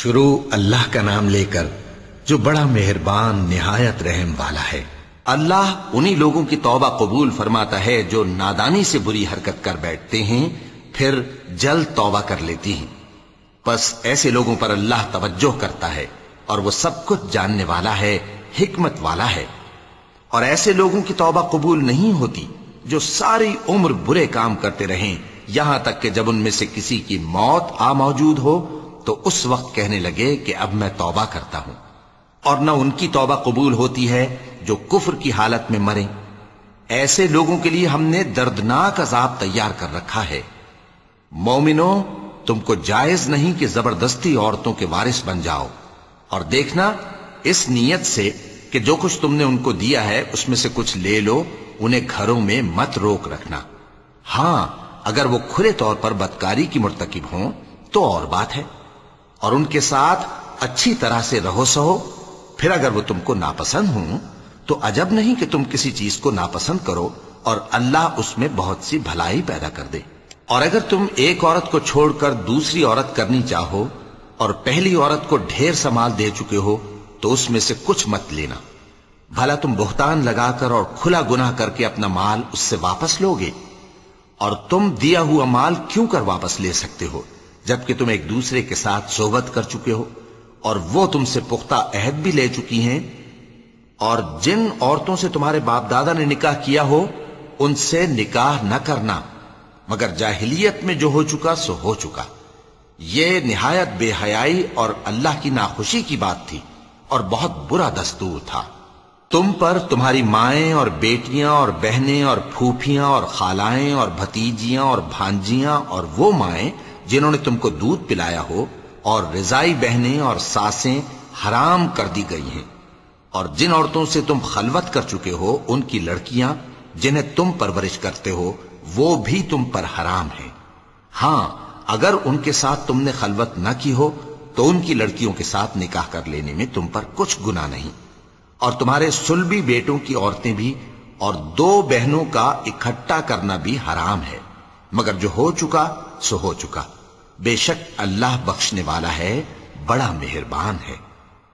شروع اللہ کا نام لے کر جو بڑا مہربان نہایت رحم والا ہے۔ اللہ انہی لوگوں کی توبہ قبول فرماتا ہے جو نادانی سے بری حرکت کر بیٹھتے ہیں پھر جلد توبہ کر لیتی ہیں، پس ایسے لوگوں پر اللہ توجہ کرتا ہے اور وہ سب کچھ جاننے والا ہے، حکمت والا ہے۔ اور ایسے لوگوں کی توبہ قبول نہیں ہوتی جو ساری عمر برے کام کرتے رہیں، یہاں تک کہ جب ان میں سے کسی کی موت آ موجود ہو تو اس وقت کہنے لگے کہ اب میں توبہ کرتا ہوں۔ اور نہ ان کی توبہ قبول ہوتی ہے جو کفر کی حالت میں مریں۔ ایسے لوگوں کے لیے ہم نے دردناک عذاب تیار کر رکھا ہے۔ مومنوں، تم کو جائز نہیں کہ زبردستی عورتوں کے وارث بن جاؤ، اور دیکھنا اس نیت سے کہ جو کچھ تم نے ان کو دیا ہے اس میں سے کچھ لے لو، انہیں گھروں میں مت روک رکھنا۔ ہاں، اگر وہ کھلے طور پر بدکاری کی مرتکب ہوں تو اور بات ہے، اور ان کے ساتھ اچھی طرح سے رہو سہو۔ پھر اگر وہ تم کو ناپسند ہوں تو عجب نہیں کہ تم کسی چیز کو ناپسند کرو اور اللہ اس میں بہت سی بھلائی پیدا کر دے۔ اور اگر تم ایک عورت کو چھوڑ کر دوسری عورت کرنی چاہو اور پہلی عورت کو ڈھیر سا مال دے چکے ہو تو اس میں سے کچھ مت لینا، بھلا تم بہتان لگا کر اور کھلا گناہ کر کے اپنا مال اس سے واپس لوگے؟ اور تم دیا ہوا مال کیوں کر واپس لے سکتے ہو جبکہ تم ایک دوسرے کے ساتھ صحبت کر چکے ہو اور وہ تم سے پختہ عہد بھی لے چکی ہیں؟ اور جن عورتوں سے تمہارے باپ دادا نے نکاح کیا ہو ان سے نکاح نہ کرنا، مگر جاہلیت میں جو ہو چکا سو ہو چکا۔ یہ نہایت بے حیائی اور اللہ کی ناخوشی کی بات تھی اور بہت برا دستور تھا۔ تم پر تمہاری مائیں اور بیٹیاں اور بہنیں اور پھوپھیاں اور خالائیں اور بھتیجیاں اور بھانجیاں اور وہ مائیں جنہوں نے تم کو دودھ پلایا ہو اور رضائی بہنیں اور ساسیں حرام کر دی گئی ہیں، اور جن عورتوں سے تم خلوت کر چکے ہو ان کی لڑکیاں جنہیں تم پرورش کرتے ہو وہ بھی تم پر حرام ہیں۔ ہاں، اگر ان کے ساتھ تم نے خلوت نہ کی ہو تو ان کی لڑکیوں کے ساتھ نکاح کر لینے میں تم پر کچھ گناہ نہیں۔ اور تمہارے صلبی بیٹوں کی عورتیں بھی اور دو بہنوں کا اکٹھا کرنا بھی حرام ہے، مگر جو ہو چکا سو ہو چکا۔ بے شک اللہ بخشنے والا ہے، بڑا مہربان ہے۔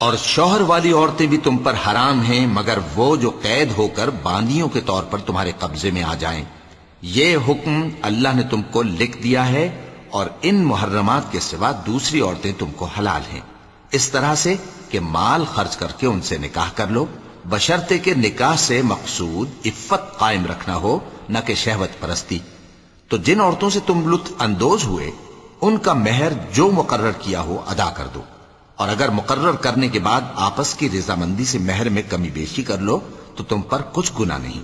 اور شوہر والی عورتیں بھی تم پر حرام ہیں مگر وہ جو قید ہو کر باندیوں کے طور پر تمہارے قبضے میں آ جائیں۔ یہ حکم اللہ نے تم کو لکھ دیا ہے، اور ان محرمات کے سوا دوسری عورتیں تم کو حلال ہیں، اس طرح سے کہ مال خرچ کر کے ان سے نکاح کر لو، بشرطے کہ نکاح سے مقصود عفت قائم رکھنا ہو نہ کہ شہوت پرستی۔ تو جن عورتوں سے تم لطف اندوز ہوئے ان کا مہر جو مقرر کیا ہو ادا کر دو، اور اگر مقرر کرنے کے بعد آپس کی رضامندی سے مہر میں کمی بیشی کر لو تو تم پر کچھ گناہ نہیں۔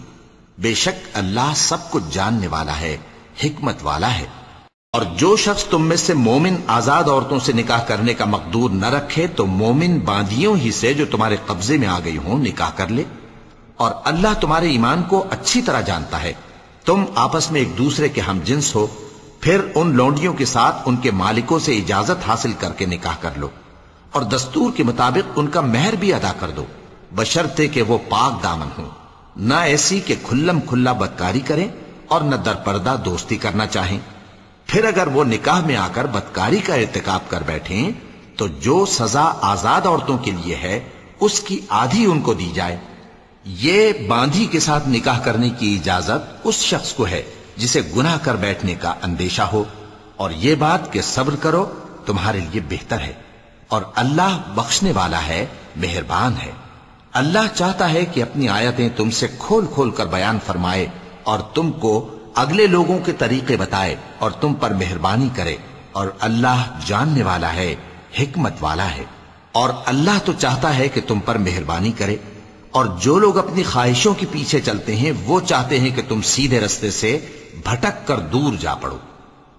بے شک اللہ سب کچھ جاننے والا ہے، حکمت والا ہے۔ اور جو شخص تم میں سے مومن آزاد عورتوں سے نکاح کرنے کا مقدور نہ رکھے تو مومن باندیوں ہی سے جو تمہارے قبضے میں آ گئی ہوں نکاح کر لے، اور اللہ تمہارے ایمان کو اچھی طرح جانتا ہے۔ تم آپس میں ایک دوسرے کے ہم جنس ہو، پھر ان لونڈیوں کے ساتھ ان کے مالکوں سے اجازت حاصل کر کے نکاح کر لو، اور دستور کے مطابق ان کا مہر بھی ادا کر دو، بشرطے کہ وہ پاک دامن ہوں، نہ ایسی کہ کھلم کھلا بدکاری کریں اور نہ درپردہ دوستی کرنا چاہیں۔ پھر اگر وہ نکاح میں آ کر بدکاری کا ارتکاب کر بیٹھیں تو جو سزا آزاد عورتوں کے لیے ہے اس کی آدھی ان کو دی جائے۔ یہ باندھی کے ساتھ نکاح کرنے کی اجازت اس شخص کو ہے جسے گناہ کر بیٹھنے کا اندیشہ ہو، اور یہ بات کہ صبر کرو تمہارے لیے بہتر ہے، اور اللہ بخشنے والا ہے، مہربان ہے۔ اللہ چاہتا ہے کہ اپنی آیتیں تم سے کھول کھول کر بیان فرمائے اور تم کو اگلے لوگوں کے طریقے بتائے اور تم پر مہربانی کرے، اور اللہ جاننے والا ہے، حکمت والا ہے۔ اور اللہ تو چاہتا ہے کہ تم پر مہربانی کرے، اور جو لوگ اپنی خواہشوں کے پیچھے چلتے ہیں وہ چاہتے ہیں کہ تم سیدھے رستے سے بھٹک کر دور جا پڑو۔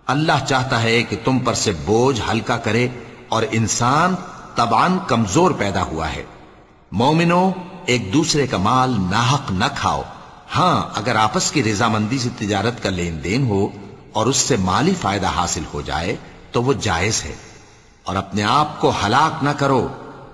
اللہ چاہتا ہے کہ تم پر سے بوجھ ہلکا کرے، اور انسان طبعاً کمزور پیدا ہوا ہے۔ مومنوں، ایک دوسرے کا مال ناحق نہ کھاؤ۔ ہاں، اگر آپس کی رضامندی سے تجارت کا لین دین ہو اور اس سے مالی فائدہ حاصل ہو جائے تو وہ جائز ہے، اور اپنے آپ کو ہلاک نہ کرو،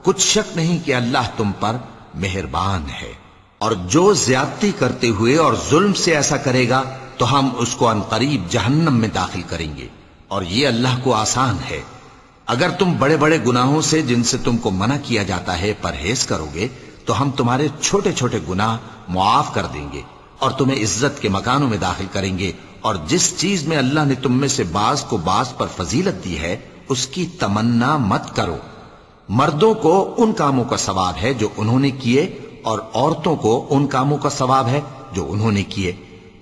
کچھ شک نہیں کہ اللہ تم پر مہربان ہے۔ اور جو زیادتی کرتے ہوئے اور ظلم سے ایسا کرے گا تو ہم اس کو عنقریب جہنم میں داخل کریں گے، اور یہ اللہ کو آسان ہے۔ اگر تم بڑے بڑے گناہوں سے جن سے تم کو منع کیا جاتا ہے پرہیز کرو گے تو ہم تمہارے چھوٹے چھوٹے گناہ معاف کر دیں گے اور تمہیں عزت کے مکانوں میں داخل کریں گے، اور جس چیز میں اللہ نے تم میں سے بعض کو بعض پر فضیلت دی ہے اس کی تمنا مت کرو۔ مردوں کو ان کاموں کا ثواب ہے جو انہوں نے کیے، اور عورتوں کو ان کاموں کا ثواب ہے جو انہوں نے کیے،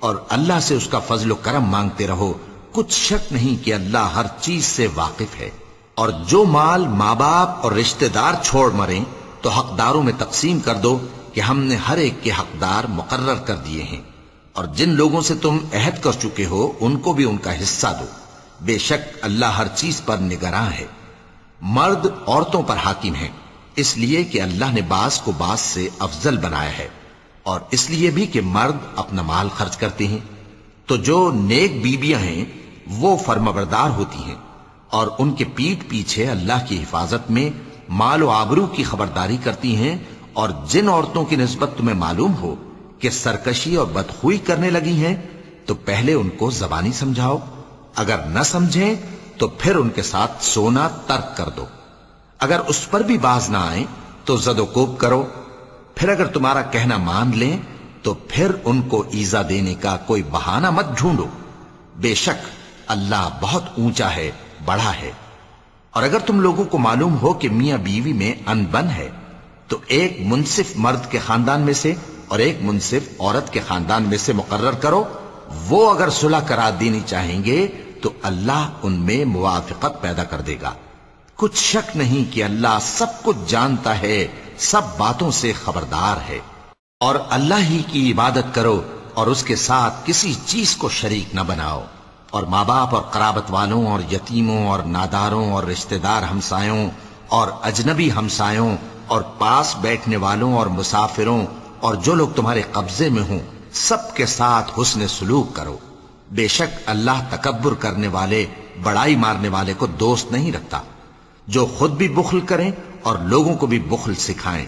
اور اللہ سے اس کا فضل و کرم مانگتے رہو، کچھ شک نہیں کہ اللہ ہر چیز سے واقف ہے۔ اور جو مال ماں باپ اور رشتہ دار چھوڑ مریں تو حقداروں میں تقسیم کر دو کہ ہم نے ہر ایک کے حقدار مقرر کر دیے ہیں، اور جن لوگوں سے تم عہد کر چکے ہو ان کو بھی ان کا حصہ دو، بے شک اللہ ہر چیز پر نگراں ہے۔ مرد عورتوں پر حاکم ہیں، اس لیے کہ اللہ نے بعض کو بعض سے افضل بنایا ہے، اور اس لیے بھی کہ مرد اپنا مال خرچ کرتے ہیں۔ تو جو نیک بیویاں ہیں وہ فرمانبردار ہوتی ہیں، اور ان کے پیٹھ پیچھے اللہ کی حفاظت میں مال و آبرو کی خبرداری کرتی ہیں، اور جن عورتوں کی نسبت تمہیں معلوم ہو کہ سرکشی اور بدخوئی کرنے لگی ہیں تو پہلے ان کو زبانی سمجھاؤ، اگر نہ سمجھیں تو پھر ان کے ساتھ سونا ترک کر دو، اگر اس پر بھی باز نہ آئیں تو زد و کوب کرو، پھر اگر تمہارا کہنا مان لیں تو پھر ان کو ایذا دینے کا کوئی بہانہ مت ڈھونڈو، بے شک اللہ بہت اونچا ہے، بڑا ہے۔ اور اگر تم لوگوں کو معلوم ہو کہ میاں بیوی میں انبن ہے تو ایک منصف مرد کے خاندان میں سے اور ایک منصف عورت کے خاندان میں سے مقرر کرو، وہ اگر صلح کرا دینی چاہیں گے تو اللہ ان میں موافقت پیدا کر دے گا۔ کچھ شک نہیں کہ اللہ سب کچھ جانتا ہے، سب باتوں سے خبردار ہے۔ اور اللہ ہی کی عبادت کرو اور اس کے ساتھ کسی چیز کو شریک نہ بناؤ، اور ماں باپ اور قرابت والوں اور یتیموں اور ناداروں اور رشتہ دار ہمسایوں اور اجنبی ہمسایوں اور پاس بیٹھنے والوں اور مسافروں اور جو لوگ تمہارے قبضے میں ہوں سب کے ساتھ حسن سلوک کرو، بے شک اللہ تکبر کرنے والے، بڑائی مارنے والے کو دوست نہیں رکھتا۔ جو خود بھی بخل کریں اور لوگوں کو بھی بخل سکھائیں،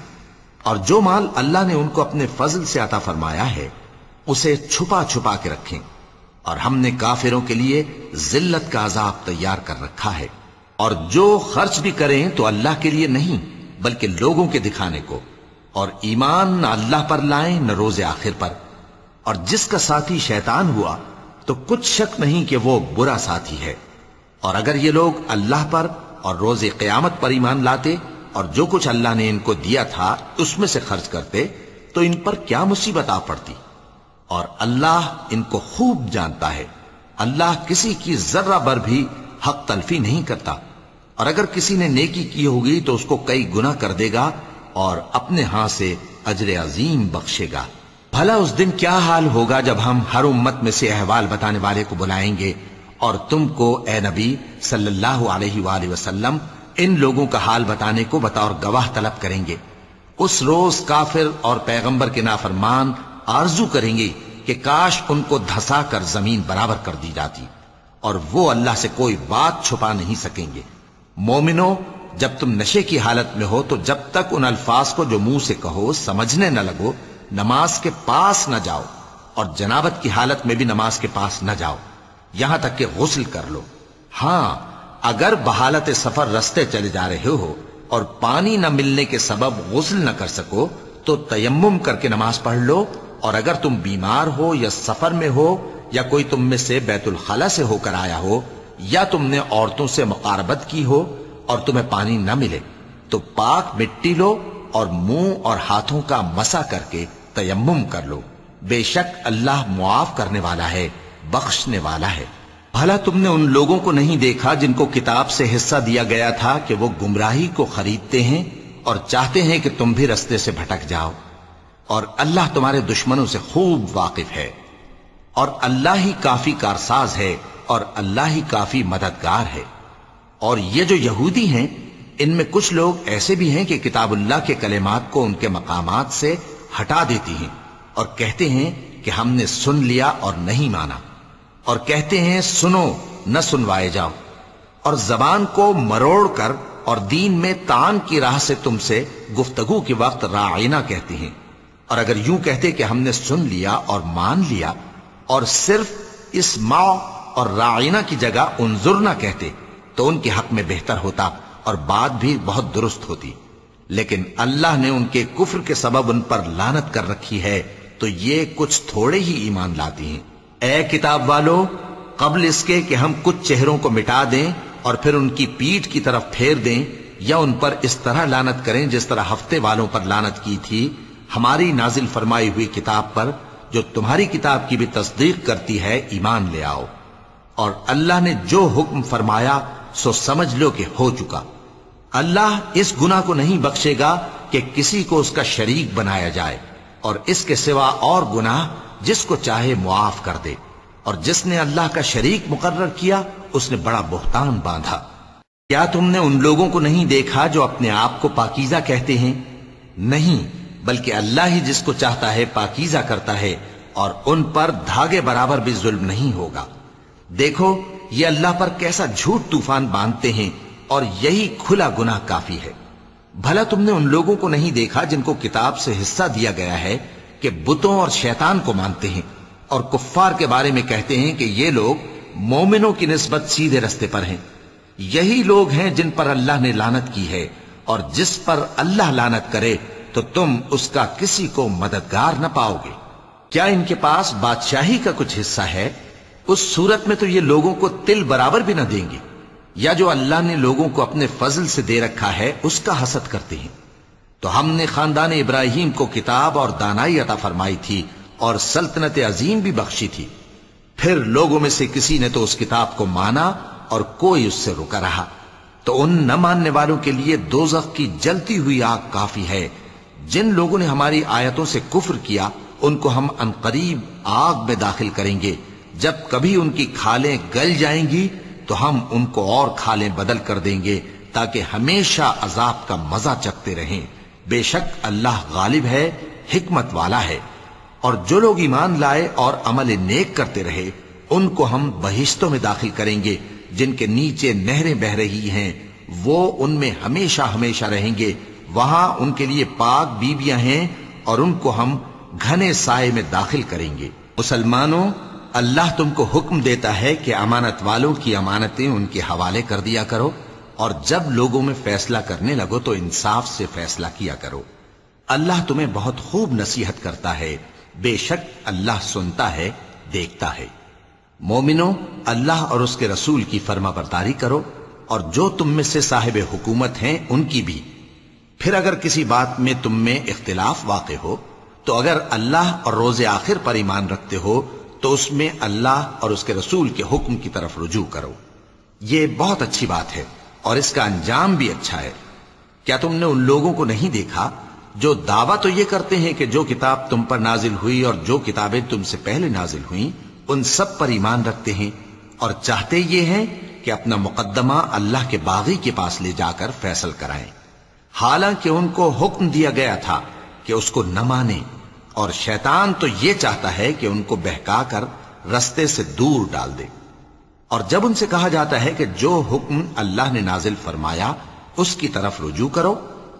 اور جو مال اللہ نے ان کو اپنے فضل سے عطا فرمایا ہے اسے چھپا چھپا کے رکھیں، اور ہم نے کافروں کے لیے ذلت کا عذاب تیار کر رکھا ہے۔ اور جو خرچ بھی کریں تو اللہ کے لیے نہیں بلکہ لوگوں کے دکھانے کو، اور ایمان نہ اللہ پر لائیں نہ روز آخر پر، اور جس کا ساتھی شیطان ہوا تو کچھ شک نہیں کہ وہ برا ساتھی ہے۔ اور اگر یہ لوگ اللہ پر اور روز قیامت پر ایمان لاتے اور جو کچھ اللہ نے ان کو دیا تھا اس میں سے خرچ کرتے تو ان پر کیا مصیبت آ پڑتی، اور اللہ ان کو خوب جانتا ہے۔ اللہ کسی کی ذرہ بر بھی حق تلفی نہیں کرتا، اور اگر کسی نے نیکی کی ہوگی تو اس کو کئی گنا کر دے گا اور اپنے ہاں سے اجر عظیم بخشے گا۔ بھلا اس دن کیا حال ہوگا جب ہم ہر امت میں سے احوال بتانے والے کو بلائیں گے اور تم کو اے نبی صلی اللہ علیہ وآلہ وسلم ان لوگوں کا حال بتانے کو بطور گواہ طلب کریں گے۔ اس روز کافر اور پیغمبر کے نافرمان آرزو کریں گے کہ کاش ان کو دھسا کر زمین برابر کر دی جاتی، اور وہ اللہ سے کوئی بات چھپا نہیں سکیں گے۔ مومنو، جب تم نشے کی حالت میں ہو تو جب تک ان الفاظ کو جو منہ سے کہو سمجھنے نہ لگو نماز کے پاس نہ جاؤ، اور جنابت کی حالت میں بھی نماز کے پاس نہ جاؤ یہاں تک کہ غسل کر لو۔ ہاں، اگر بحالت سفر رستے چلے جا رہے ہو اور پانی نہ ملنے کے سبب غسل نہ کر سکو تو تیمم کر کے نماز پڑھ لو، اور اگر تم بیمار ہو یا سفر میں ہو یا کوئی تم میں سے بیت الخلا سے ہو کر آیا ہو یا تم نے عورتوں سے مقاربت کی ہو اور تمہیں پانی نہ ملے تو پاک مٹی لو اور منہ اور ہاتھوں کا مسح کر کے تیمم کر لو، بے شک اللہ معاف کرنے والا ہے، بخشنے والا ہے۔ بھلا تم نے ان لوگوں کو نہیں دیکھا جن کو کتاب سے حصہ دیا گیا تھا کہ وہ گمراہی کو خریدتے ہیں اور چاہتے ہیں کہ تم بھی رستے سے بھٹک جاؤ، اور اللہ تمہارے دشمنوں سے خوب واقف ہے، اور اللہ ہی کافی کارساز ہے اور اللہ ہی کافی مددگار ہے۔ اور یہ جو یہودی ہیں ان میں کچھ لوگ ایسے بھی ہیں کہ کتاب اللہ کے کلمات کو ان کے مقامات سے ہٹا دیتی ہیں اور کہتے ہیں کہ ہم نے سن لیا اور نہیں مانا، اور کہتے ہیں سنو نہ سنوائے جاؤ، اور زبان کو مروڑ کر اور دین میں طعن کی راہ سے تم سے گفتگو کے وقت راعینا کہتے ہیں، اور اگر یوں کہتے کہ ہم نے سن لیا اور مان لیا، اور صرف اسمع اور راعینا کی جگہ انظرنا کہتے، تو تم پر کیا گزر گزر کرے گا۔ اور اگر تم نے سن لیا اور مان لیا اور صرف اسمع اور راعینا کہتے اور اگر تم نے سن لیا اور مان لیا اور صرف اسمع اور راعینا کہتے، اور اگر تم نے سن لیا اور مان لیا اور صرف تو ان کے حق میں بہتر ہوتا اور بات بھی بہت درست ہوتی، لیکن اللہ نے ان کے کفر کے سبب ان پر لعنت کر رکھی ہے، تو یہ کچھ تھوڑے ہی ایمان لاتی ہیں۔ اے کتاب والو، قبل اس کے کہ ہم کچھ چہروں کو مٹا دیں اور پھر ان کی پیٹھ کی طرف پھیر دیں یا ان پر اس طرح لعنت کریں جس طرح ہفتے والوں پر لعنت کی تھی، ہماری نازل فرمائی ہوئی کتاب پر جو تمہاری کتاب کی بھی تصدیق کرتی ہے ایمان لے آؤ، اور اللہ نے جو حکم فرمایا سو سمجھ لو کہ ہو چکا۔ اللہ اس گناہ کو نہیں بخشے گا کہ کسی کو اس کا شریک بنایا جائے، اور اس کے سوا اور گناہ جس کو چاہے معاف کر دے، اور جس نے اللہ کا شریک مقرر کیا اس نے بڑا بہتان باندھا۔ کیا تم نے ان لوگوں کو نہیں دیکھا جو اپنے آپ کو پاکیزہ کہتے ہیں؟ نہیں، بلکہ اللہ ہی جس کو چاہتا ہے پاکیزہ کرتا ہے، اور ان پر دھاگے برابر بھی ظلم نہیں ہوگا۔ دیکھو یہ اللہ پر کیسا جھوٹ طوفان باندھتے ہیں، اور یہی کھلا گناہ کافی ہے۔ بھلا تم نے ان لوگوں کو نہیں دیکھا جن کو کتاب سے حصہ دیا گیا ہے کہ بتوں اور شیطان کو مانتے ہیں، اور کفار کے بارے میں کہتے ہیں کہ یہ لوگ مومنوں کی نسبت سیدھے رستے پر ہیں۔ یہی لوگ ہیں جن پر اللہ نے لعنت کی ہے، اور جس پر اللہ لعنت کرے تو تم اس کا کسی کو مددگار نہ پاؤ گے۔ کیا ان کے پاس بادشاہی کا کچھ حصہ ہے؟ اس صورت میں تو یہ لوگوں کو تل برابر بھی نہ دیں گے، یا جو اللہ نے لوگوں کو اپنے فضل سے دے رکھا ہے اس کا حسد کرتے ہیں۔ تو ہم نے خاندان ابراہیم کو کتاب اور دانائی عطا فرمائی تھی اور سلطنت عظیم بھی بخشی تھی، پھر لوگوں میں سے کسی نے تو اس کتاب کو مانا اور کوئی اس سے رکا رہا، تو ان نہ ماننے والوں کے لیے دوزخ کی جلتی ہوئی آگ کافی ہے۔ جن لوگوں نے ہماری آیتوں سے کفر کیا ان کو ہم عنقریب آگ میں داخل کریں گے، جب کبھی ان کی کھالیں گل جائیں گی تو ہم ان کو اور کھالیں بدل کر دیں گے تاکہ ہمیشہ عذاب کا مزہ چکھتے رہیں۔ بے شک اللہ غالب ہے، حکمت والا ہے۔ اور جو لوگ ایمان لائے اور عمل نیک کرتے رہے ان کو ہم بہشتوں میں داخل کریں گے جن کے نیچے نہریں بہ رہی ہیں، وہ ان میں ہمیشہ ہمیشہ رہیں گے، وہاں ان کے لیے پاک بیویاں ہیں اور ان کو ہم گھنے سائے میں داخل کریں گے۔ مسلمانوں، اللہ تم کو حکم دیتا ہے کہ امانت والوں کی امانتیں ان کے حوالے کر دیا کرو، اور جب لوگوں میں فیصلہ کرنے لگو تو انصاف سے فیصلہ کیا کرو۔ اللہ تمہیں بہت خوب نصیحت کرتا ہے، بے شک اللہ سنتا ہے، دیکھتا ہے۔ مومنو، اللہ اور اس کے رسول کی فرما برداری کرو، اور جو تم میں سے صاحب حکومت ہیں ان کی بھی۔ پھر اگر کسی بات میں تم میں اختلاف واقع ہو تو اگر اللہ اور روز آخر پر ایمان رکھتے ہو تو اس میں اللہ اور اس کے رسول کے حکم کی طرف رجوع کرو۔ یہ بہت اچھی بات ہے اور اس کا انجام بھی اچھا ہے۔ کیا تم نے ان لوگوں کو نہیں دیکھا جو دعویٰ تو یہ کرتے ہیں کہ جو کتاب تم پر نازل ہوئی اور جو کتابیں تم سے پہلے نازل ہوئیں ان سب پر ایمان رکھتے ہیں، اور چاہتے یہ ہیں کہ اپنا مقدمہ اللہ کے باغی کے پاس لے جا کر فیصل کرائیں، حالانکہ ان کو حکم دیا گیا تھا کہ اس کو نہ مانیں، اور شیطان تو یہ چاہتا ہے کہ ان کو بہکا کر رستے سے دور ڈال دے۔ اور جب ان سے کہا جاتا ہے کہ جو حکم اللہ نے نازل فرمایا اس کی طرف رجوع کرو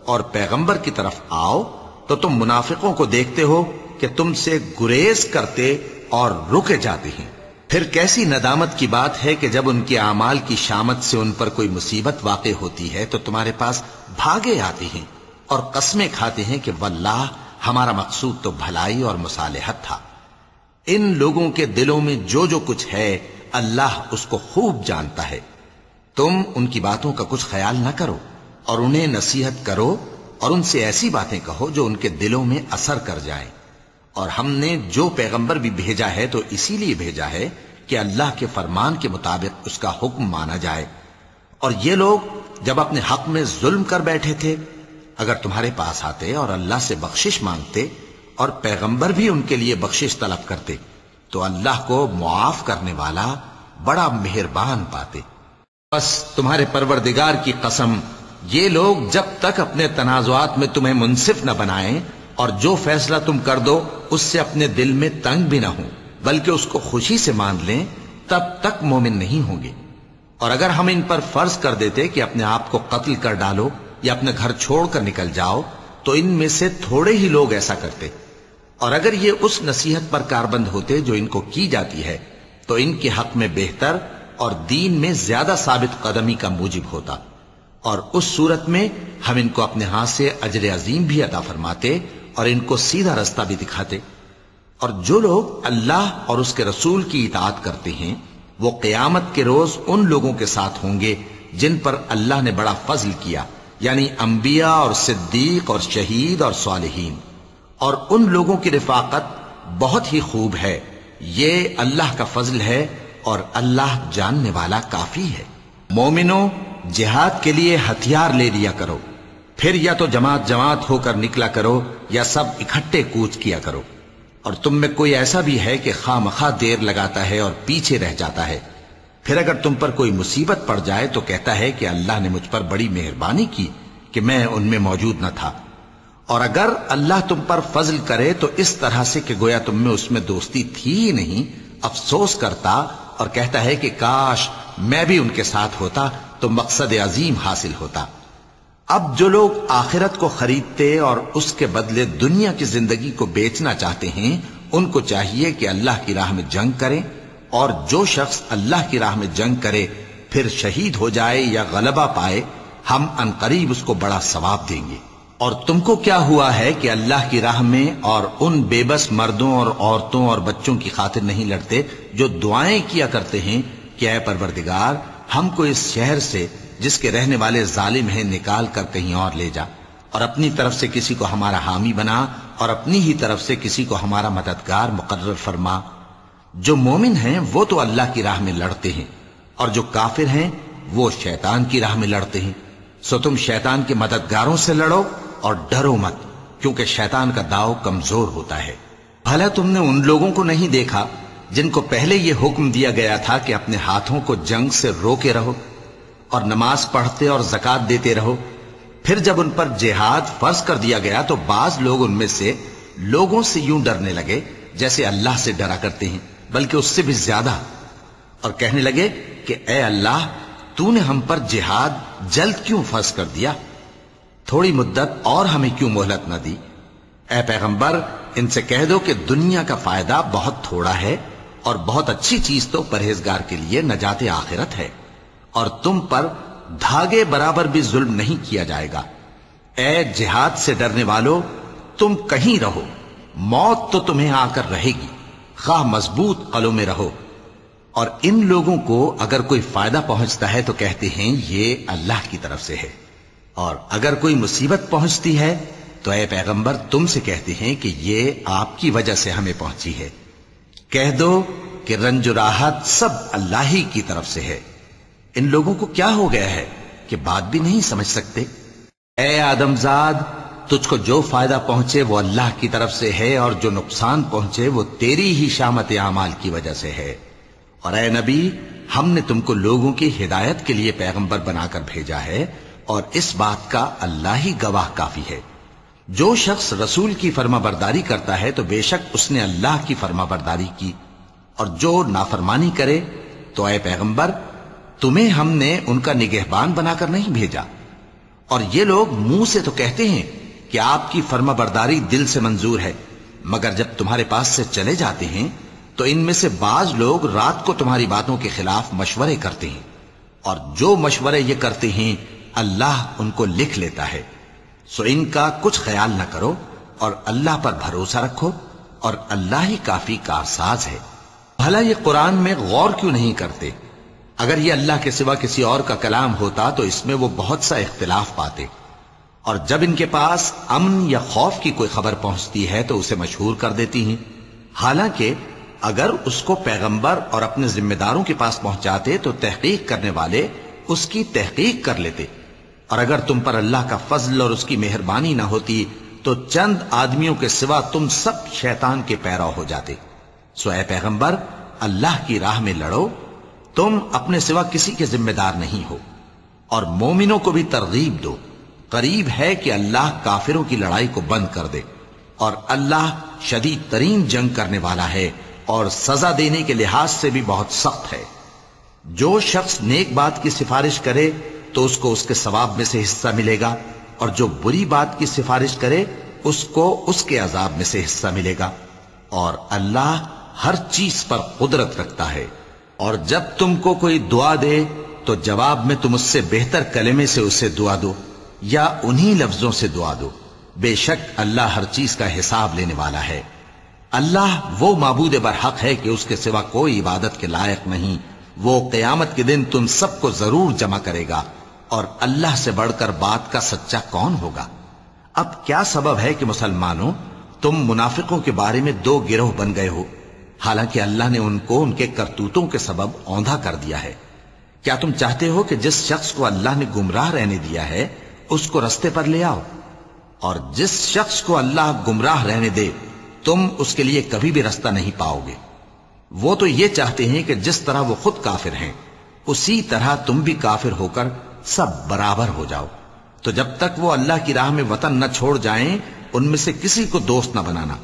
اور پیغمبر کی طرف آؤ، تو تم منافقوں کو دیکھتے ہو کہ تم سے گریز کرتے اور رکے جاتے ہیں۔ پھر کیسی ندامت کی بات ہے کہ جب ان کے اعمال کی شامت سے ان پر کوئی مصیبت واقع ہوتی ہے تو تمہارے پاس بھاگے آتے ہیں اور قسمیں کھاتے ہیں کہ واللہ ہمارا مقصود تو بھلائی اور مصالحت تھا۔ ان لوگوں کے دلوں میں جو جو کچھ ہے اللہ اس کو خوب جانتا ہے۔ تم ان کی باتوں کا کچھ خیال نہ کرو اور انہیں نصیحت کرو اور ان سے ایسی باتیں کہو جو ان کے دلوں میں اثر کر جائیں۔ اور ہم نے جو پیغمبر بھی بھیجا ہے تو اسی لیے بھیجا ہے کہ اللہ کے فرمان کے مطابق اس کا حکم مانا جائے۔ اور یہ لوگ جب اپنے حق میں ظلم کر بیٹھے تھے، اگر تمہارے پاس آتے اور اللہ سے بخشش مانگتے اور پیغمبر بھی ان کے لیے بخشش طلب کرتے تو اللہ کو معاف کرنے والا بڑا مہربان پاتے۔ بس تمہارے پروردگار کی قسم، یہ لوگ جب تک اپنے تنازعات میں تمہیں منصف نہ بنائیں اور جو فیصلہ تم کر دو اس سے اپنے دل میں تنگ بھی نہ ہوں بلکہ اس کو خوشی سے مان لیں، تب تک مومن نہیں ہوں گے۔ اور اگر ہم ان پر فرض کر دیتے کہ اپنے آپ کو قتل کر ڈالو یا اپنے گھر چھوڑ کر نکل جاؤ تو ان میں سے تھوڑے ہی لوگ ایسا کرتے، اور اگر یہ اس نصیحت پر کاربند ہوتے جو ان کو کی جاتی ہے تو ان کے حق میں بہتر اور دین میں زیادہ ثابت قدمی کا موجب ہوتا، اور اس صورت میں ہم ان کو اپنے ہاتھ سے اجر عظیم بھی عطا فرماتے اور ان کو سیدھا رستہ بھی دکھاتے۔ اور جو لوگ اللہ اور اس کے رسول کی اطاعت کرتے ہیں وہ قیامت کے روز ان لوگوں کے ساتھ ہوں گے جن پر اللہ نے بڑا فضل کیا، یعنی انبیاء اور صدیق اور شہید اور صالحین، اور ان لوگوں کی رفاقت بہت ہی خوب ہے۔ یہ اللہ کا فضل ہے اور اللہ جاننے والا کافی ہے۔ مومنوں، جہاد کے لیے ہتھیار لے لیا کرو، پھر یا تو جماعت جماعت ہو کر نکلا کرو یا سب اکٹھے کوچ کیا کرو۔ اور تم میں کوئی ایسا بھی ہے کہ خواہ مخواہ دیر لگاتا ہے اور پیچھے رہ جاتا ہے، پھر اگر تم پر کوئی مصیبت پڑ جائے تو کہتا ہے کہ اللہ نے مجھ پر بڑی مہربانی کی کہ میں ان میں موجود نہ تھا۔ اور اگر اللہ تم پر فضل کرے تو اس طرح سے کہ گویا تم میں اس میں دوستی تھی ہی نہیں، افسوس کرتا اور کہتا ہے کہ کاش میں بھی ان کے ساتھ ہوتا تو مقصد عظیم حاصل ہوتا۔ اب جو لوگ آخرت کو خریدتے اور اس کے بدلے دنیا کی زندگی کو بیچنا چاہتے ہیں ان کو چاہیے کہ اللہ کی راہ میں جنگ کریں، اور جو شخص اللہ کی راہ میں جنگ کرے پھر شہید ہو جائے یا غلبہ پائے ہم عنقریب اس کو بڑا ثواب دیں گے۔ اور تم کو کیا ہوا ہے کہ اللہ کی راہ میں اور ان بے بس مردوں اور عورتوں اور بچوں کی خاطر نہیں لڑتے جو دعائیں کیا کرتے ہیں کہ اے پروردگار ہم کو اس شہر سے جس کے رہنے والے ظالم ہیں نکال کر کہیں اور لے جا، اور اپنی طرف سے کسی کو ہمارا حامی بنا اور اپنی ہی طرف سے کسی کو ہمارا مددگار مقرر فرما۔ جو مومن ہیں وہ تو اللہ کی راہ میں لڑتے ہیں، اور جو کافر ہیں وہ شیطان کی راہ میں لڑتے ہیں، سو تم شیطان کے مددگاروں سے لڑو اور ڈرو مت، کیونکہ شیطان کا داؤ کمزور ہوتا ہے۔ بھلا تم نے ان لوگوں کو نہیں دیکھا جن کو پہلے یہ حکم دیا گیا تھا کہ اپنے ہاتھوں کو جنگ سے روکے رہو اور نماز پڑھتے اور زکوٰۃ دیتے رہو، پھر جب ان پر جہاد فرض کر دیا گیا تو بعض لوگ ان میں سے لوگوں سے یوں ڈرنے لگے جیسے اللہ سے ڈرا کرتے ہیں، بلکہ اس سے بھی زیادہ، اور کہنے لگے کہ اے اللہ تو نے ہم پر جہاد جلد کیوں فرض کر دیا؟ تھوڑی مدت اور ہمیں کیوں مہلت نہ دی؟ اے پیغمبر ان سے کہہ دو کہ دنیا کا فائدہ بہت تھوڑا ہے اور بہت اچھی چیز تو پرہیزگار کے لیے نجات آخرت ہے، اور تم پر دھاگے برابر بھی ظلم نہیں کیا جائے گا۔ اے جہاد سے ڈرنے والو تم کہیں رہو، موت تو تمہیں آ کر رہے گی، خواہ مضبوط قلعوں میں رہو۔ اور ان لوگوں کو اگر کوئی فائدہ پہنچتا ہے تو کہتے ہیں یہ اللہ کی طرف سے ہے، اور اگر کوئی مصیبت پہنچتی ہے تو اے پیغمبر تم سے کہتے ہیں کہ یہ آپ کی وجہ سے ہمیں پہنچی ہے۔ کہہ دو کہ رنج و راحت سب اللہ ہی کی طرف سے ہے۔ ان لوگوں کو کیا ہو گیا ہے کہ بات بھی نہیں سمجھ سکتے؟ اے آدم زاد تجھ کو جو فائدہ پہنچے وہ اللہ کی طرف سے ہے، اور جو نقصان پہنچے وہ تیری ہی شامت اعمال کی وجہ سے ہے۔ اور اے نبی ہم نے تم کو لوگوں کی ہدایت کے لیے پیغمبر بنا کر بھیجا ہے، اور اس بات کا اللہ ہی گواہ کافی ہے۔ جو شخص رسول کی فرما برداری کرتا ہے تو بے شک اس نے اللہ کی فرما برداری کی، اور جو نافرمانی کرے تو اے پیغمبر تمہیں ہم نے ان کا نگہبان بنا کر نہیں بھیجا۔ اور یہ لوگ منہ سے تو کہتے ہیں کہ آپ کی فرما برداری دل سے منظور ہے، مگر جب تمہارے پاس سے چلے جاتے ہیں تو ان میں سے بعض لوگ رات کو تمہاری باتوں کے خلاف مشورے کرتے ہیں، اور جو مشورے یہ کرتے ہیں اللہ ان کو لکھ لیتا ہے۔ سو ان کا کچھ خیال نہ کرو اور اللہ پر بھروسہ رکھو، اور اللہ ہی کافی کارساز ہے۔ بھلا یہ قرآن میں غور کیوں نہیں کرتے؟ اگر یہ اللہ کے سوا کسی اور کا کلام ہوتا تو اس میں وہ بہت سا اختلاف پاتے، اور جب ان کے پاس امن یا خوف کی کوئی خبر پہنچتی ہے تو اسے مشہور کر دیتی ہیں، حالانکہ اگر اس کو پیغمبر اور اپنے ذمہ داروں کے پاس پہنچاتے تو تحقیق کرنے والے اس کی تحقیق کر لیتے، اور اگر تم پر اللہ کا فضل اور اس کی مہربانی نہ ہوتی تو چند آدمیوں کے سوا تم سب شیطان کے پیرو ہو جاتے۔ سو اے پیغمبر اللہ کی راہ میں لڑو، تم اپنے سوا کسی کے ذمہ دار نہیں ہو، اور مومنوں کو بھی ترغیب دو، قریب ہے کہ اللہ کافروں کی لڑائی کو بند کر دے، اور اللہ شدید ترین جنگ کرنے والا ہے اور سزا دینے کے لحاظ سے بھی بہت سخت ہے۔ جو شخص نیک بات کی سفارش کرے تو اس کو اس کے ثواب میں سے حصہ ملے گا، اور جو بری بات کی سفارش کرے اس کو اس کے عذاب میں سے حصہ ملے گا، اور اللہ ہر چیز پر قدرت رکھتا ہے اور جب تم کو کوئی دعا دے تو جواب میں تم اس سے بہتر کلمے سے اسے دعا دو یا انہی لفظوں سے دعا دو. بے شک اللہ ہر چیز کا حساب لینے والا ہے. اللہ وہ معبود برحق ہے کہ اس کے سوا کوئی عبادت کے لائق نہیں. وہ قیامت کے دن تم سب کو ضرور جمع کرے گا اور اللہ سے بڑھ کر بات کا سچا کون ہوگا؟ اب کیا سبب ہے کہ مسلمانوں تم منافقوں کے بارے میں دو گروہ بن گئے ہو، حالانکہ اللہ نے ان کو ان کے کرتوتوں کے سبب اوندھا کر دیا ہے؟ کیا تم چاہتے ہو کہ جس شخص کو اللہ نے گمراہ رہنے دیا ہے اس کو رستے پر لے آؤ، اور جس شخص کو اللہ گمراہ رہنے دے تم اس کے لیے کبھی بھی رستہ نہیں پاؤ گے؟ وہ تو یہ چاہتے ہیں کہ جس طرح وہ خود کافر ہیں اسی طرح تم بھی کافر ہو کر سب برابر ہو جاؤ. تو جب تک وہ اللہ کی راہ میں وطن نہ چھوڑ جائیں ان میں سے کسی کو دوست نہ بنانا.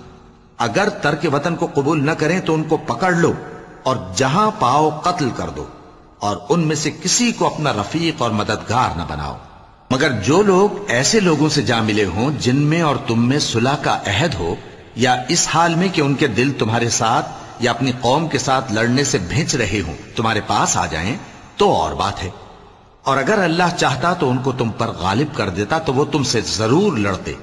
اگر ترک وطن کو قبول نہ کریں تو ان کو پکڑ لو اور جہاں پاؤ قتل کر دو، اور ان میں سے کسی کو اپنا رفیق اور مددگار نہ بناؤ. مگر جو لوگ ایسے لوگوں سے جا ملے ہوں جن میں اور تم میں صلح کا عہد ہو، یا اس حال میں کہ ان کے دل تمہارے ساتھ یا اپنی قوم کے ساتھ لڑنے سے بھنچ رہے ہوں، تمہارے پاس آ جائیں تو اور بات ہے. اور اگر اللہ چاہتا تو ان کو تم پر غالب کر دیتا تو وہ تم سے ضرور لڑتے.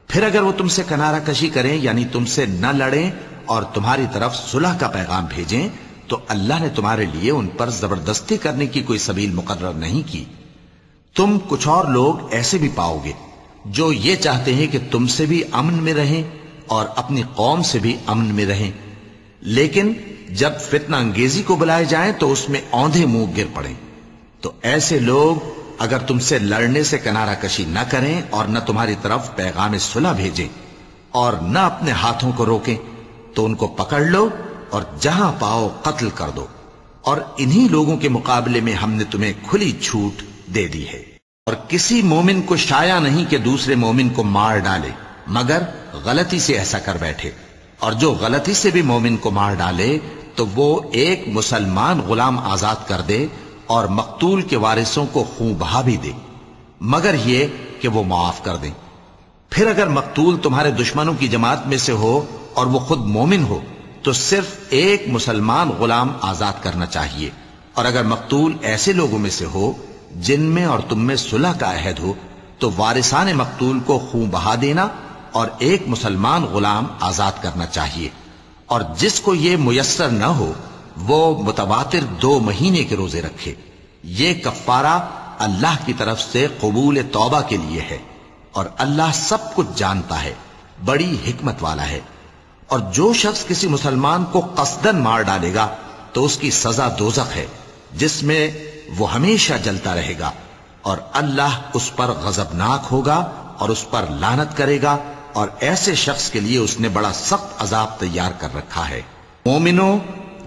پھر اگر وہ تم سے کنارہ کشی کریں یعنی تم سے نہ لڑیں اور تمہاری طرف صلح کا پیغام بھیجیں تو اللہ نے تمہارے لیے ان پر زبردستی کرنے کی کوئی سبیل مقرر نہیں کی. تم کچھ اور لوگ ایسے بھی پاؤ گے جو یہ چاہتے ہیں کہ تم سے بھی امن میں رہیں اور اپنی قوم سے بھی امن میں رہیں، لیکن جب فتنہ انگیزی کو بلائے جائیں تو اس میں اوندھے منہ گر پڑیں. تو ایسے لوگ اگر تم سے لڑنے سے کنارہ کشی نہ کریں اور نہ تمہاری طرف پیغام صلح بھیجیں اور نہ اپنے ہاتھوں کو روکیں تو ان کو پکڑ لو اور جہاں پاؤ قتل کر دو. اور انہی لوگوں کے مقابلے میں ہم نے تمہیں کھلی چھوٹ دے دی ہے. اور کسی مومن کو شایع نہیں کہ دوسرے مومن کو مار ڈالے مگر غلطی سے ایسا کر بیٹھے، اور جو غلطی سے بھی مومن کو مار ڈالے تو وہ ایک مسلمان غلام آزاد کر دے اور مقتول کے وارثوں کو خون بہا بھی دے، مگر یہ کہ وہ معاف کر دیں. پھر اگر مقتول تمہارے دشمنوں کی جماعت میں سے ہو اور وہ خود مومن ہو تو صرف ایک مسلمان غلام آزاد کرنا چاہیے. اور اگر مقتول ایسے لوگوں میں سے ہو جن میں اور تم میں صلح کا عہد ہو تو وارثان مقتول کو خون بہا دینا اور ایک مسلمان غلام آزاد کرنا چاہیے. اور جس کو یہ میسر نہ ہو وہ متواتر 2 مہینے کے روزے رکھے. یہ کفارہ اللہ کی طرف سے قبول توبہ کے لیے ہے، اور اللہ سب کچھ جانتا ہے، بڑی حکمت والا ہے. اور جو شخص کسی مسلمان کو قصدن مار ڈالے گا تو اس کی سزا دوزخ ہے جس میں وہ ہمیشہ جلتا رہے گا، اور اللہ اس پر غضبناک ہوگا اور اس پر لعنت کرے گا، اور ایسے شخص کے لیے اس نے بڑا سخت عذاب تیار کر رکھا ہے. مومنوں،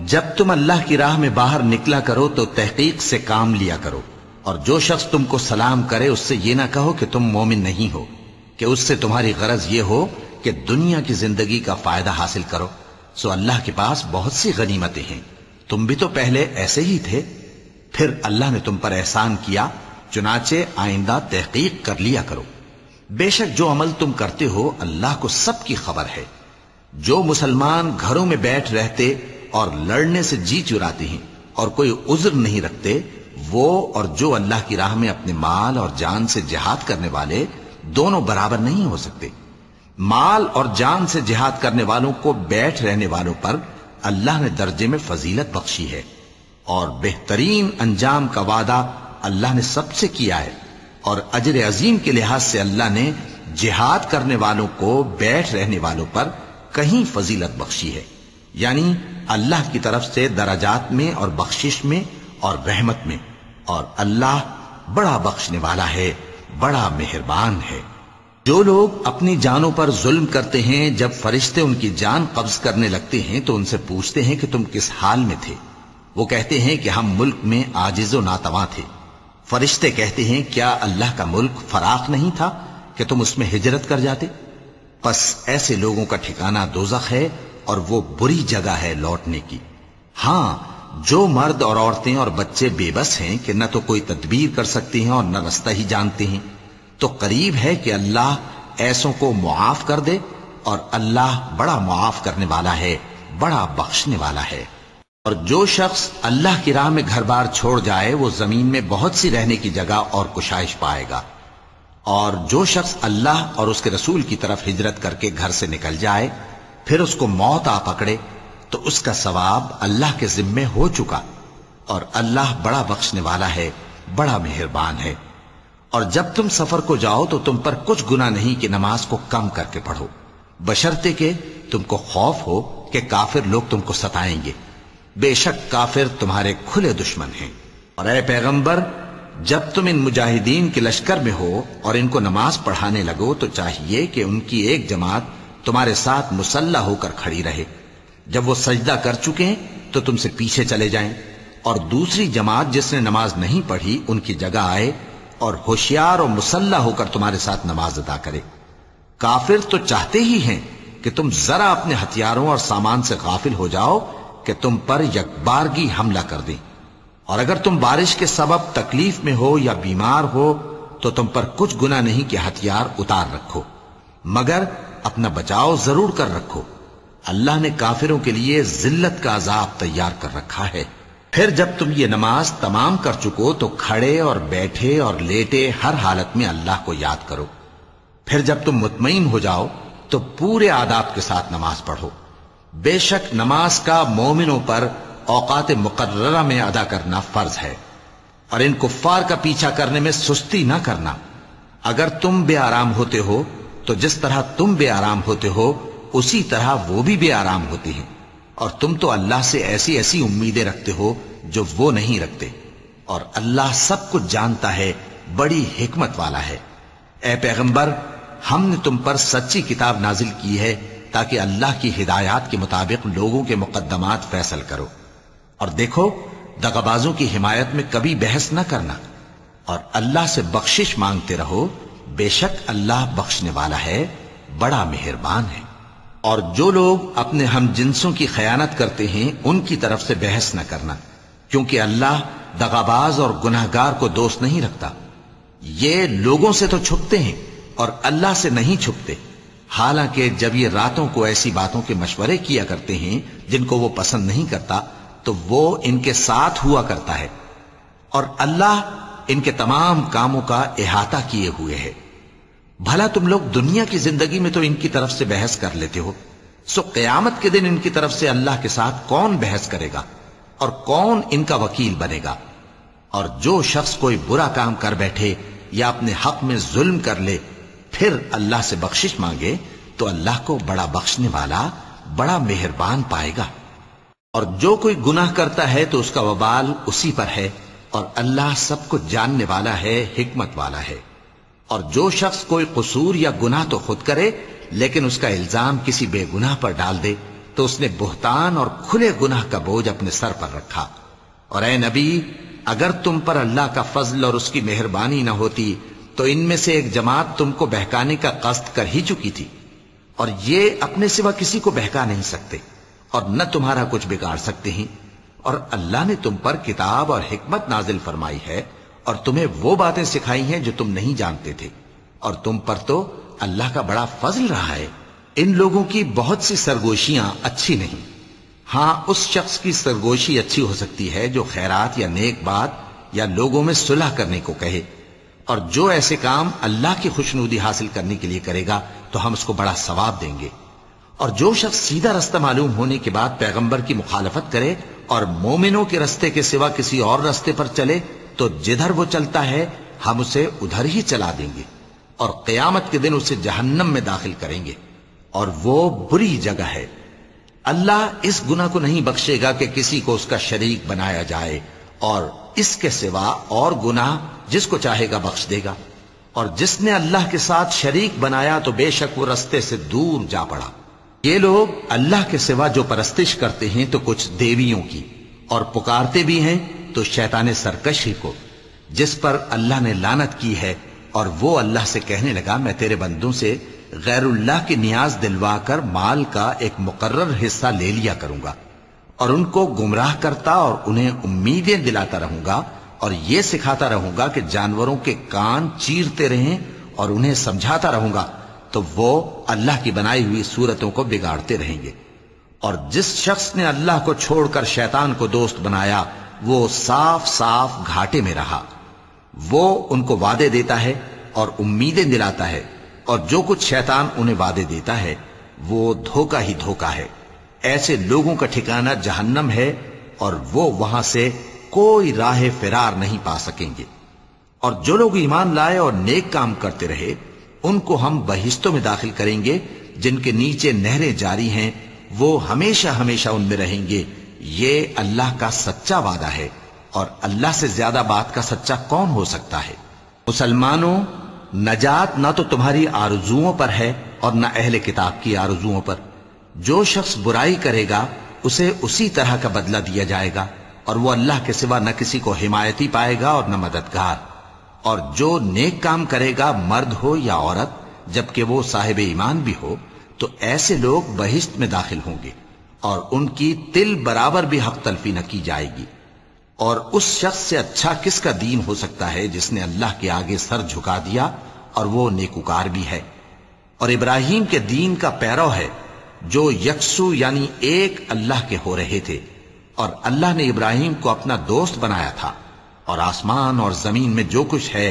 جب تم اللہ کی راہ میں باہر نکلا کرو تو تحقیق سے کام لیا کرو، اور جو شخص تم کو سلام کرے اس سے یہ نہ کہو کہ تم مومن نہیں ہو، کہ اس سے تمہاری غرض یہ ہو کہ دنیا کی زندگی کا فائدہ حاصل کرو. سو اللہ کے پاس بہت سی غنیمتیں ہیں، تم بھی تو پہلے ایسے ہی تھے، پھر اللہ نے تم پر احسان کیا، چنانچہ آئندہ تحقیق کر لیا کرو. بے شک جو عمل تم کرتے ہو اللہ کو سب کی خبر ہے. جو مسلمان گھروں میں بیٹھ رہتے اور لڑنے سے جی چراتے ہیں اور کوئی عذر نہیں رکھتے، وہ اور جو اللہ کی راہ میں اپنے مال اور جان سے جہاد کرنے والے دونوں برابر نہیں ہو سکتے. مال اور جان سے جہاد کرنے والوں کو بیٹھ رہنے والوں پر اللہ نے درجے میں فضیلت بخشی ہے، اور بہترین انجام کا وعدہ اللہ نے سب سے کیا ہے. اور اجر عظیم کے لحاظ سے اللہ نے جہاد کرنے والوں کو بیٹھ رہنے والوں پر کہیں فضیلت بخشی ہے، یعنی اللہ کی طرف سے درجات میں اور بخشش میں اور رحمت میں. اور اللہ بڑا بخشنے والا ہے، بڑا مہربان ہے. جو لوگ اپنی جانوں پر ظلم کرتے ہیں جب فرشتے ان کی جان قبض کرنے لگتے ہیں تو ان سے پوچھتے ہیں کہ تم کس حال میں تھے؟ وہ کہتے ہیں کہ ہم ملک میں عاجز و ناتواں تھے. فرشتے کہتے ہیں کیا اللہ کا ملک فراخ نہیں تھا کہ تم اس میں ہجرت کر جاتے؟ پس ایسے لوگوں کا ٹھکانہ دوزخ ہے اور وہ بری جگہ ہے لوٹنے کی. ہاں، جو مرد اور عورتیں اور بچے بے بس ہیں کہ نہ تو کوئی تدبیر کر سکتے ہیں اور نہ رستہ ہی جانتے ہیں، تو قریب ہے کہ اللہ ایسوں کو معاف کر دے، اور اللہ بڑا معاف کرنے والا ہے، بڑا بخشنے والا ہے. اور جو شخص اللہ کی راہ میں گھر بار چھوڑ جائے وہ زمین میں بہت سی رہنے کی جگہ اور کشائش پائے گا، اور جو شخص اللہ اور اس کے رسول کی طرف ہجرت کر کے گھر سے نکل جائے پھر اس کو موت آ پکڑے تو اس کا ثواب اللہ کے ذمے ہو چکا، اور اللہ بڑا بخشنے والا ہے، بڑا مہربان ہے۔ اور جب تم سفر کو جاؤ تو تم پر کچھ گناہ نہیں کہ نماز کو کم کر کے پڑھو، بشرطے کہ تم کو خوف ہو کہ کافر لوگ تم کو ستائیں گے، بے شک کافر تمہارے کھلے دشمن ہیں۔ اور اے پیغمبر، جب تم ان مجاہدین کے لشکر میں ہو اور ان کو نماز پڑھانے لگو تو چاہیے کہ ان کی ایک جماعت تمہارے ساتھ مسلح ہو کر کھڑی رہے، جب وہ سجدہ کر چکے تو تم سے پیچھے چلے جائیں، اور دوسری جماعت جس نے نماز نہیں پڑھی ان کی جگہ آئے اور ہوشیار اور مسلح ہو کر تمہارے ساتھ نماز ادا کرے۔ کافر تو چاہتے ہی ہیں کہ تم ذرا اپنے ہتھیاروں اور سامان سے غافل ہو جاؤ کہ تم پر یکبارگی حملہ کر دیں، اور اگر تم بارش کے سبب تکلیف میں ہو یا بیمار ہو تو تم پر کچھ گناہ نہیں کہ ہتھیار اتار رکھو، مگر اپنا بچاؤ ضرور کر رکھو، اللہ نے کافروں کے لیے ذلت کا عذاب تیار کر رکھا ہے۔ پھر جب تم یہ نماز تمام کر چکو تو کھڑے اور بیٹھے اور لیٹے ہر حالت میں اللہ کو یاد کرو، پھر جب تم مطمئن ہو جاؤ تو پورے آداب کے ساتھ نماز پڑھو۔ بے شک نماز کا مومنوں پر اوقات مقررہ میں ادا کرنا فرض ہے، اور ان کفار کا پیچھا کرنے میں سستی نہ کرنا۔ اگر تم بے آرام ہوتے ہو تو جس طرح تم بے آرام ہوتے ہو اسی طرح وہ بھی بے آرام ہوتے ہیں، اور تم تو اللہ سے ایسی ایسی امیدیں رکھتے ہو جو وہ نہیں رکھتے، اور اللہ سب کچھ جانتا ہے، بڑی حکمت والا ہے۔ اے پیغمبر، ہم نے تم پر سچی کتاب نازل کی ہے تاکہ اللہ کی ہدایات کے مطابق لوگوں کے مقدمات فیصل کرو، اور دیکھو دغابازوں کی حمایت میں کبھی بحث نہ کرنا، اور اللہ سے بخشش مانگتے رہو، بے شک اللہ بخشنے والا ہے، بڑا مہربان ہے۔ اور جو لوگ اپنے ہم جنسوں کی خیانت کرتے ہیں ان کی طرف سے بحث نہ کرنا، کیونکہ اللہ دغاباز اور گناہگار کو دوست نہیں رکھتا۔ یہ لوگوں سے تو چھپتے ہیں اور اللہ سے نہیں چھپتے، حالانکہ جب یہ راتوں کو ایسی باتوں کے مشورے کیا کرتے ہیں جن کو وہ پسند نہیں کرتا تو وہ ان کے ساتھ ہوا کرتا ہے، اور اللہ ان کے تمام کاموں کا احاطہ کیے ہوئے ہے۔ بھلا تم لوگ دنیا کی زندگی میں تو ان کی طرف سے بحث کر لیتے ہو، سو قیامت کے دن ان کی طرف سے اللہ کے ساتھ کون بحث کرے گا اور کون ان کا وکیل بنے گا؟ اور جو شخص کوئی برا کام کر بیٹھے یا اپنے حق میں ظلم کر لے پھر اللہ سے بخشش مانگے تو اللہ کو بڑا بخشنے والا، بڑا مہربان پائے گا۔ اور جو کوئی گناہ کرتا ہے تو اس کا وبال اسی پر ہے، اور اللہ سب کو جاننے والا ہے، حکمت والا ہے۔ اور جو شخص کوئی قصور یا گناہ تو خود کرے لیکن اس کا الزام کسی بے گناہ پر ڈال دے تو اس نے بہتان اور کھلے گناہ کا بوجھ اپنے سر پر رکھا۔ اور اے نبی، اگر تم پر اللہ کا فضل اور اس کی مہربانی نہ ہوتی تو ان میں سے ایک جماعت تم کو بہکانے کا قصد کر ہی چکی تھی، اور یہ اپنے سوا کسی کو بہکا نہیں سکتے اور نہ تمہارا کچھ بگاڑ سکتے ہیں۔ اور اللہ نے تم پر کتاب اور حکمت نازل فرمائی ہے اور تمہیں وہ باتیں سکھائی ہیں جو تم نہیں جانتے تھے، اور تم پر تو اللہ کا بڑا فضل رہا ہے۔ ان لوگوں کی بہت سی سرگوشیاں اچھی نہیں، ہاں اس شخص کی سرگوشی اچھی ہو سکتی ہے جو خیرات یا نیک بات یا لوگوں میں صلح کرنے کو کہے، اور جو ایسے کام اللہ کی خوشنودی حاصل کرنے کے لیے کرے گا تو ہم اس کو بڑا ثواب دیں گے۔ اور جو شخص سیدھا رستہ معلوم ہونے کے بعد پیغمبر کی مخالفت کرے اور مومنوں کے رستے کے سوا کسی اور رستے پر چلے تو جدھر وہ چلتا ہے ہم اسے ادھر ہی چلا دیں گے، اور قیامت کے دن اسے جہنم میں داخل کریں گے، اور وہ بری جگہ ہے۔ اللہ اس گناہ کو نہیں بخشے گا کہ کسی کو اس کا شریک بنایا جائے، اور اس کے سوا اور گناہ جس کو چاہے گا بخش دے گا، اور جس نے اللہ کے ساتھ شریک بنایا تو بے شک وہ رستے سے دور جا پڑا۔ یہ لوگ اللہ کے سوا جو پرستش کرتے ہیں تو کچھ دیویوں کی، اور پکارتے بھی ہیں تو شیطان سرکشی کو، جس پر اللہ نے لعنت کی ہے، اور وہ اللہ سے کہنے لگا میں تیرے بندوں سے غیر اللہ کی نیاز دلوا کر مال کا ایک مقرر حصہ لے لیا کروں گا، اور ان کو گمراہ کرتا اور انہیں امیدیں دلاتا رہوں گا، اور یہ سکھاتا رہوں گا کہ جانوروں کے کان چیرتے رہیں، اور انہیں سمجھاتا رہوں گا تو وہ اللہ کی بنائی ہوئی صورتوں کو بگاڑتے رہیں گے۔ اور جس شخص نے اللہ کو چھوڑ کر شیطان کو دوست بنایا وہ صاف صاف گھاٹے میں رہا۔ وہ ان کو وعدے دیتا ہے اور امیدیں دلاتا ہے، اور جو کچھ شیطان انہیں وعدے دیتا ہے وہ دھوکہ ہی دھوکہ ہے۔ ایسے لوگوں کا ٹھکانہ جہنم ہے، اور وہ وہاں سے کوئی راہ فرار نہیں پا سکیں گے۔ اور جو لوگ ایمان لائے اور نیک کام کرتے رہے ان کو ہم بہشتوں میں داخل کریں گے جن کے نیچے نہریں جاری ہیں، وہ ہمیشہ ہمیشہ ان میں رہیں گے۔ یہ اللہ کا سچا وعدہ ہے، اور اللہ سے زیادہ بات کا سچا کون ہو سکتا ہے؟ مسلمانوں، نجات نہ تو تمہاری آرزوؤں پر ہے اور نہ اہل کتاب کی آرزوؤں پر۔ جو شخص برائی کرے گا اسے اسی طرح کا بدلہ دیا جائے گا، اور وہ اللہ کے سوا نہ کسی کو حمایتی پائے گا اور نہ مددگار۔ اور جو نیک کام کرے گا، مرد ہو یا عورت، جبکہ وہ صاحب ایمان بھی ہو، تو ایسے لوگ بہشت میں داخل ہوں گے، اور ان کی تل برابر بھی حق تلفی نہ کی جائے گی۔ اور اس شخص سے اچھا کس کا دین ہو سکتا ہے جس نے اللہ کے آگے سر جھکا دیا اور وہ نیکوکار بھی ہے، اور ابراہیم کے دین کا پیرو ہے، جو یکسو یعنی ایک اللہ کے ہو رہے تھے۔ اور اللہ نے ابراہیم کو اپنا دوست بنایا تھا، اور آسمان اور زمین میں جو کچھ ہے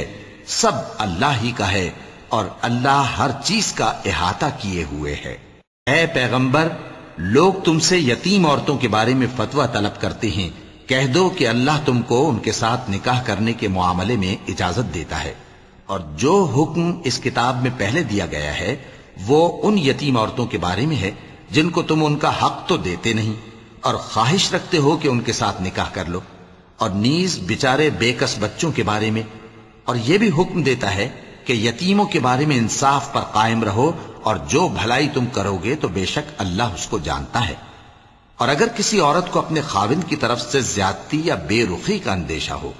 سب اللہ ہی کا ہے، اور اللہ ہر چیز کا احاطہ کیے ہوئے ہے۔ اے پیغمبر، لوگ تم سے یتیم عورتوں کے بارے میں فتویٰ طلب کرتے ہیں، کہہ دو کہ اللہ تم کو ان کے ساتھ نکاح کرنے کے معاملے میں اجازت دیتا ہے، اور جو حکم اس کتاب میں پہلے دیا گیا ہے وہ ان یتیم عورتوں کے بارے میں ہے جن کو تم ان کا حق تو دیتے نہیں، اور خواہش رکھتے ہو کہ ان کے ساتھ نکاح کر لو، اور نیز بیچارے بے کس بچوں کے بارے میں، اور یہ بھی حکم دیتا ہے کہ یتیموں کے بارے میں انصاف پر قائم رہو، اور جو بھلائی تم کرو گے تو بے شک اللہ اس کو جانتا ہے۔ اور اگر کسی عورت کو اپنے خاوند کی طرف سے زیادتی یا بے رخی کا اندیشہ ہو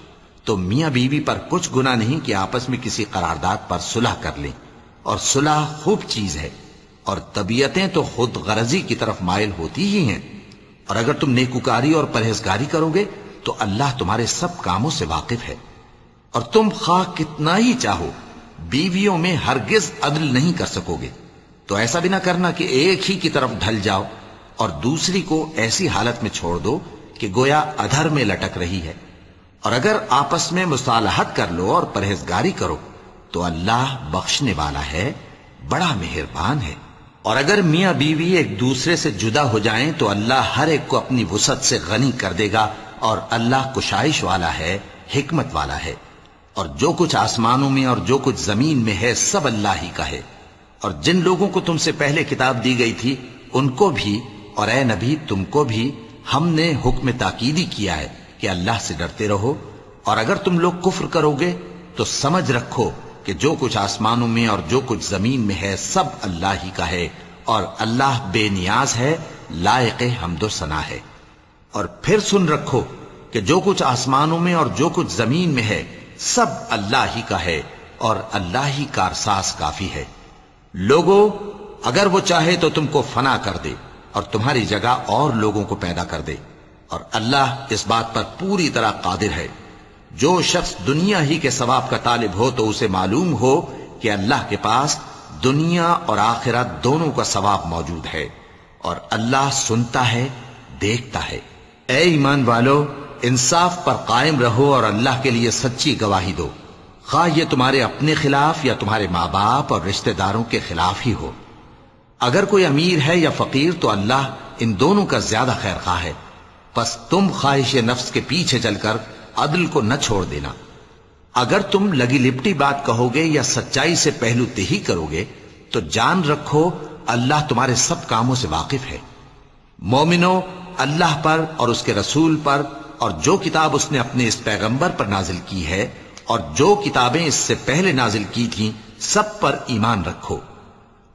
تو میاں بیوی پر کچھ گناہ نہیں کہ آپس میں کسی قرارداد پر صلح کر لیں، اور صلح خوب چیز ہے، اور طبیعتیں تو خود غرضی کی طرف مائل ہوتی ہی ہیں۔ اور اگر تم نیکوکاری اور پرہیزگاری کرو گے تو اللہ تمہارے سب کاموں سے واقف ہے۔ اور تم خواہ کتنا ہی چاہو بیویوں میں ہرگز عدل نہیں کر سکو گے، تو ایسا بھی نہ کرنا کہ ایک ہی کی طرف ڈھل جاؤ اور دوسری کو ایسی حالت میں چھوڑ دو کہ گویا ادھر میں لٹک رہی ہے۔ اور اگر آپس میں مصالحت کر لو اور پرہیزگاری کرو تو اللہ بخشنے والا ہے، بڑا مہربان ہے۔ اور اگر میاں بیوی ایک دوسرے سے جدا ہو جائیں تو اللہ ہر ایک کو اپنی وسعت سے غنی کر دے گا، اور اللہ کشائش والا ہے، حکمت والا ہے۔ اور جو کچھ آسمانوں میں اور جو کچھ زمین میں ہے سب اللہ ہی کا ہے۔ اور جن لوگوں کو تم سے پہلے کتاب دی گئی تھی ان کو بھی، اور اے نبی تم کو بھی، ہم نے حکم تاکیدی کیا ہے کہ اللہ سے ڈرتے رہو، اور اگر تم لوگ کفر کرو گے تو سمجھ رکھو کہ جو کچھ آسمانوں میں اور جو کچھ زمین میں ہے سب اللہ ہی کا ہے، اور اللہ بے نیاز ہے، لائق حمد و ثنا ہے۔ اور پھر سن رکھو کہ جو کچھ آسمانوں میں اور جو کچھ زمین میں ہے سب اللہ ہی کا ہے، اور اللہ ہی کارساز کافی ہے۔ لوگو، اگر وہ چاہے تو تم کو فنا کر دے اور تمہاری جگہ اور لوگوں کو پیدا کر دے، اور اللہ اس بات پر پوری طرح قادر ہے۔ جو شخص دنیا ہی کے ثواب کا طالب ہو تو اسے معلوم ہو کہ اللہ کے پاس دنیا اور آخرت دونوں کا ثواب موجود ہے، اور اللہ سنتا ہے، دیکھتا ہے۔ اے ایمان والو، انصاف پر قائم رہو اور اللہ کے لیے سچی گواہی دو، خواہ یہ تمہارے اپنے خلاف یا تمہارے ماں باپ اور رشتہ داروں کے خلاف ہی ہو۔ اگر کوئی امیر ہے یا فقیر تو اللہ ان دونوں کا زیادہ خیر خواہ ہے، پس تم خواہش نفس کے پیچھے چل کر عدل کو نہ چھوڑ دینا۔ اگر تم لگی لپٹی بات کہو گے یا سچائی سے پہلو تہی کرو گے تو جان رکھو اللہ تمہارے سب کاموں سے واقف ہے۔ مومنو، اللہ پر اور اس کے رسول پر اور جو کتاب اس نے اپنے اس پیغمبر پر نازل کی ہے اور جو کتابیں اس سے پہلے نازل کی تھیں سب پر ایمان رکھو۔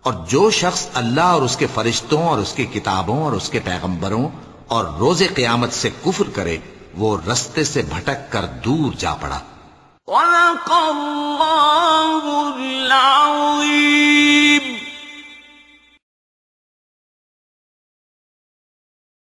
اور جو شخص اللہ اور اس کے فرشتوں اور اس کے کتابوں اور اس کے پیغمبروں اور روز قیامت سے کفر کرے وہ رستے سے بھٹک کر دور جا پڑا۔ وَلَقَدْ